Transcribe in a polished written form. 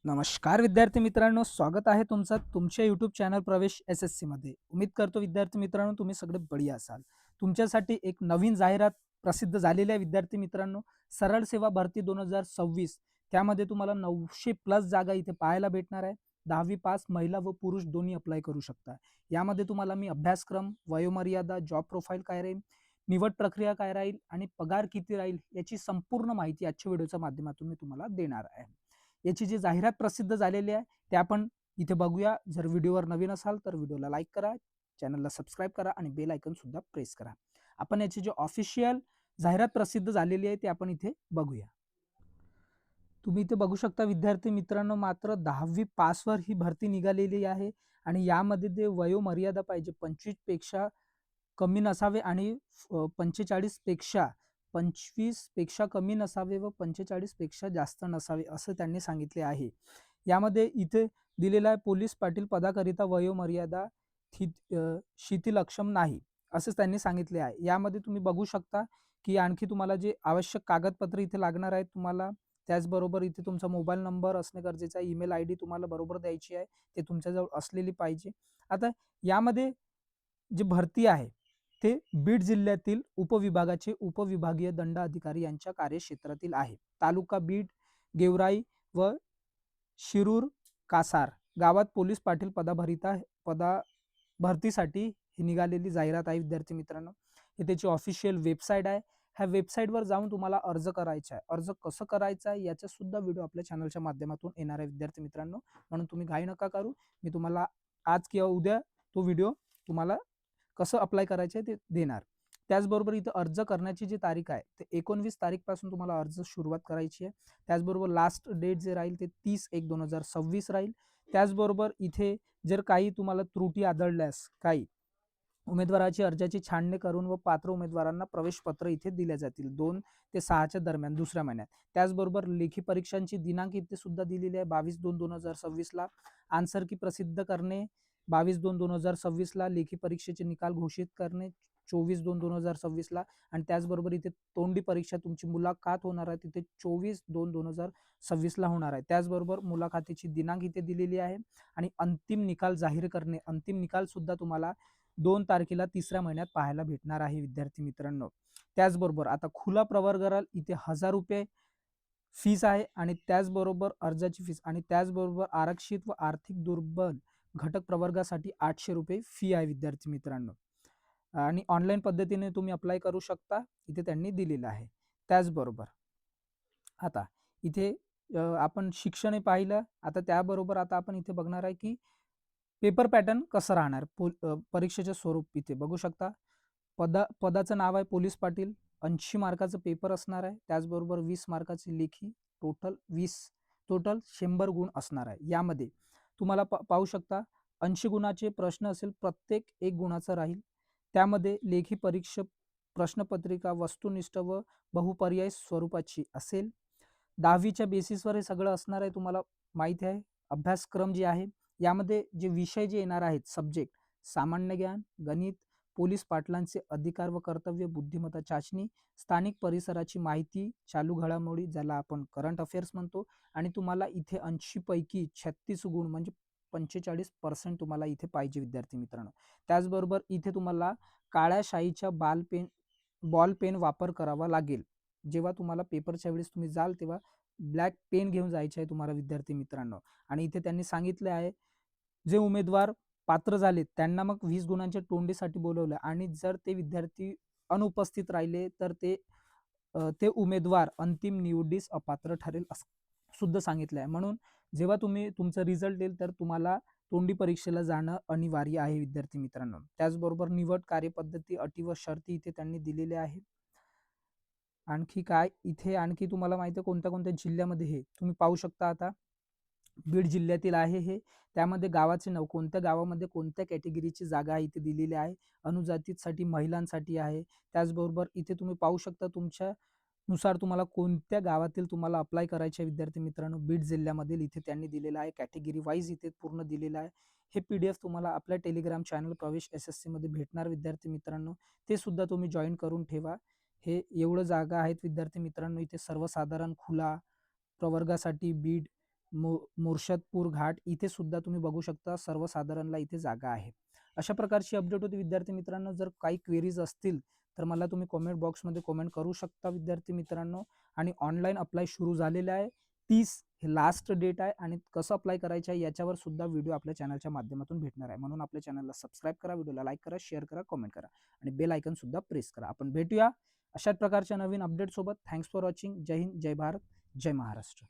नमस्कार विद्यार्थी मित्रांनो, स्वागत आहे तुमचं तुमच्या यूट्यूब चॅनल प्रवेश SSC मध्ये. उम्मीद करतो विद्यार्थी मित्रांनो तुम्ही सगळे बढिया असाल. तुमच्यासाठी एक नवीन जाहिरात प्रसिद्ध झालेली आहे विद्यार्थी मित्रांनो. सरळ सेवा भरती 2026. त्यामध्ये तुम्हाला 900 प्लस जागा इथे पाहायला भेटणार आहे. 10वी पास महिला व पुरुष दोन्ही अप्लाय करू शकता. यामध्ये तुम्हाला मी अभ्यासक्रम, वयोमर्यादा, जॉब प्रोफाईल काय राहील, निवड प्रक्रिया काय राहील आणि पगार किती राहील याची संपूर्ण माहिती आजच्या व्हिडिओच्या माध्यमातून मी तुम्हाला देणार आहे. याची जी जाहिरात प्रसिद्ध झालेली आहे ते आपण इथे बघूया. जर व्हिडिओवर नवीन असाल तर व्हिडिओला लाईक करा, चॅनलला सबस्क्राईब करा आणि बेल आयकॉन सुद्धा प्रेस करा. आपण याची जी ऑफिशियल जाहिरात प्रसिद्ध झालेली आहे ते आपण इथे बघूया. तुम्ही इथे बघू शकता विद्यार्थी मित्रांनो, मात्र 10वी पासवर ही भरती निघालेली आहे आणि यामध्ये ते वयोमर्यादा पाहिजे 25 पेक्षा कमी नसावे आणि 45 पेक्षा 25 पेक्षा कमी नसावे व 45 पेक्षा जास्त नसावे असं त्यांनी सांगितले आहे. यामध्ये इथे दिलेला आहे पोलीस पाटील पदाकरिता वयोमर्यादा शिथिलक्षम नाही असंच त्यांनी सांगितले आहे. यामध्ये तुम्ही बघू शकता की आणखी तुम्हाला जे आवश्यक कागदपत्र इथे लागणार आहेत तुम्हाला, त्याचबरोबर इथे तुमचा मोबाईल नंबर असणे गरजेचं आहे, ईमेल ID तुम्हाला बरोबर द्यायची आहे, ते तुमच्याजवळ असलेली पाहिजे. आता यामध्ये जी भरती आहे ते बीड जिल्ह्यातील उपविभागाचे उपविभागीय दंड अधिकारी यांच्या कार्यक्षेत्रातील आहे. तालुका बीड, गेवराई व शिरूर कासार गावात पोलीस पाटील पदा भरतीसाठी ही निघालेली जाहिरात आहे विद्यार्थी मित्रांनो. हे त्याची ऑफिशियल वेबसाईट आहे. ह्या वेबसाईटवर जाऊन तुम्हाला अर्ज करायचा आहे. अर्ज कसं करायचा आहे याचा सुद्धा व्हिडिओ आपल्या चॅनलच्या माध्यमातून येणार आहे विद्यार्थी मित्रांनो, म्हणून तुम्ही घाई नका करू. मी तुम्हाला आज किंवा उद्या तो व्हिडिओ तुम्हाला कसं अप्लाय करायचं आहे ते देणार. त्याचबरोबर इथं अर्ज करण्याची जी तारीख आहे ते 19 तारीखपासून तुम्हाला अर्ज सुरुवात करायची आहे. त्याचबरोबर लास्ट डेट जे राहील ते 30/1/2026 राहील. त्याचबरोबर इथे जर काही तुम्हाला त्रुटी आढळल्यास काही उमेदवाराची अर्जाची छाननी करून व पात्र उमेदवारांना प्रवेश पत्र इथे दिले जातील 2 ते 6च्या दरम्यान दुसऱ्या महिन्यात. त्याचबरोबर लेखी परीक्षांची दिनांक इथे सुद्धा दिलेली आहे 22/2/2026 ला. आन्सर की प्रसिद्ध करणे 22/2/2026 ला. लेखी परीक्षेचे निकाल घोषित करणे 24/2/2026 ला. आणि त्याचबरोबर इथे तोंडी परीक्षा तुमची मुलाखत होणार आहे तिथे 24/2/2026 ला होणार आहे. त्याचबरोबर मुलाखतीची दिनांक इथे दिलेली आहे आणि अंतिम निकाल जाहीर करणे, अंतिम निकाल सुद्धा तुम्हाला 2 तारखेला 3ऱ्या महिन्यात पाहायला भेटणार आहे विद्यार्थी मित्रांनो. त्याचबरोबर आता खुला प्रवर्गाला इथे 1000 रुपये फीस आहे आणि त्याचबरोबर अर्जाची फीस आणि त्याचबरोबर आरक्षित व आर्थिक दुर्बल घटक प्रवर्गासाठी 800 रुपये फी आहे विद्यार्थी मित्रांनो. आणि ऑनलाईन पद्धतीने तुम्ही अप्लाय करू शकता इथे त्यांनी दिलेलं आहे. त्याचबरोबर आता इथे आपण शिक्षण पाहिलं. आता त्याबरोबर आता आपण इथे बघणार आहे की पेपर पॅटर्न कसं राहणार. परीक्षेचे स्वरूप इथे बघू शकता. पदाचं नाव आहे पोलीस पाटील. 80 मार्काचं पेपर असणार आहे. त्याचबरोबर 20 मार्काची लेखी, टोटल 100 गुण असणार आहे. यामध्ये तुम्हाला पाहू शकता 80 गुणाचे प्रश्न असेल, प्रत्येक 1 गुणाचा राहील. त्यामध्ये लेखी परीक्षा प्रश्नपत्रिका वस्तुनिष्ठ व बहुपर्याय स्वरूपाची असेल. 10वीच्या बेसिसवर हे सगळं असणार आहे. तुम्हाला माहिती आहे अभ्यासक्रम जे आहे यामध्ये जे विषय जे येणार आहेत सब्जेक्ट, सामान्य ज्ञान, गणित, पोलीस पाटलांचे अधिकार व कर्तव्य, बुद्धिमत्ता चाचणी, स्थानिक परिसराची माहिती, चालू घडामोडी ज्याला आपण करंट अफेअर्स म्हणतो. आणि तुम्हाला इथे 80 पैकी 36 गुण म्हणजे 45% तुम्हाला इथे पाहिजे विद्यार्थी मित्रांनो. त्याचबरोबर इथे तुम्हाला काळ्या शाईच्या बॉल पेन वापर करावा लागेल. जेव्हा तुम्हाला पेपरच्या वेळेस तुम्ही जाल तेव्हा ब्लॅक पेन घेऊन जायचे आहे तुम्हाला विद्यार्थी मित्रांनो. आणि इथे त्यांनी सांगितले आहे जे उमेदवार पात्र झाले त्यांना मग 20 गुणांच्या तोंडीसाठी बोलवलं आणि जर ते विद्यार्थी अनुपस्थित राहिले तर ते उमेदवार अंतिम निवडीस अपात्र ठरेल असं सुद्धा सांगितलं आहे. म्हणून जेव्हा तुमचं रिझल्ट येईल तर तुम्हाला तोंडी परीक्षेला जाणं अनिवार्य आहे विद्यार्थी मित्रांनो. त्याचबरोबर निवड कार्यपद्धती, अटी व शर्ती इथे त्यांनी दिलेल्या आहेत. आणखी काय इथे आणखी तुम्हाला माहिती आहे कोणत्या कोणत्या जिल्ह्यामध्ये हे तुम्ही पाहू शकता. आता बीड जिल्ह्यातील आहे हे. त्यामध्ये गावाचे नाव, कोणत्या गावामध्ये कोणत्या कॅटेगरीची जागा इथे दिलेली आहे. अनुसूचितसाठी महिलांसाठी आहे. त्याचबरोबर इथे तुम्ही पाहू शकता तुमच्या नुसार तुम्हाला कोणत्या गावातील तुम्हाला अप्लाय करायचे विद्यार्थी मित्रांनो. बीड जिल्ह्यामधील इथे त्यांनी दिलेलं आहे. कॅटेगरी वाईज इथे पूर्ण दिलेलं आहे. हे PDF तुम्हाला आपल्या टेलिग्राम चॅनल प्रवेश SSC मध्ये भेटणार विद्यार्थी मित्रांनो. ते सुद्धा तुम्ही जॉईन करून ठेवा. हे एवढं जागा आहेत विद्यार्थी मित्रांनो. इथे सर्वसाधारण खुला प्रवर्गासाठी बीड मुर्शदपूर घाट इथे सुद्धा तुम्ही बघू शकता, सर्वसाधारणला इथे जागा आहे. अशा प्रकारची अपडेट होती विद्यार्थी मित्रांनो. जर काही क्वेरीज असतील तर मला तुम्ही कॉमेंट बॉक्समध्ये कॉमेंट करू शकता विद्यार्थी मित्रांनो. आणि ऑनलाईन अप्लाय सुरू झालेला आहे. 30 हे लास्ट डेट आहे आणि कसं अप्लाय करायचं आहे याच्यावर सुद्धा व्हिडिओ आपल्या चॅनलच्या माध्यमातून भेटणार आहे. म्हणून आपल्या चॅनलला सबस्क्राईब करा, व्हिडिओला लाईक करा, शेअर करा, कमेंट करा आणि बेल आयकन सुद्धा प्रेस करा. आपण भेटूया अशाच प्रकारच्या नवीन अपडेट सोबत. Thanks for watching. जय हिंद, जय भारत, जय महाराष्ट्र.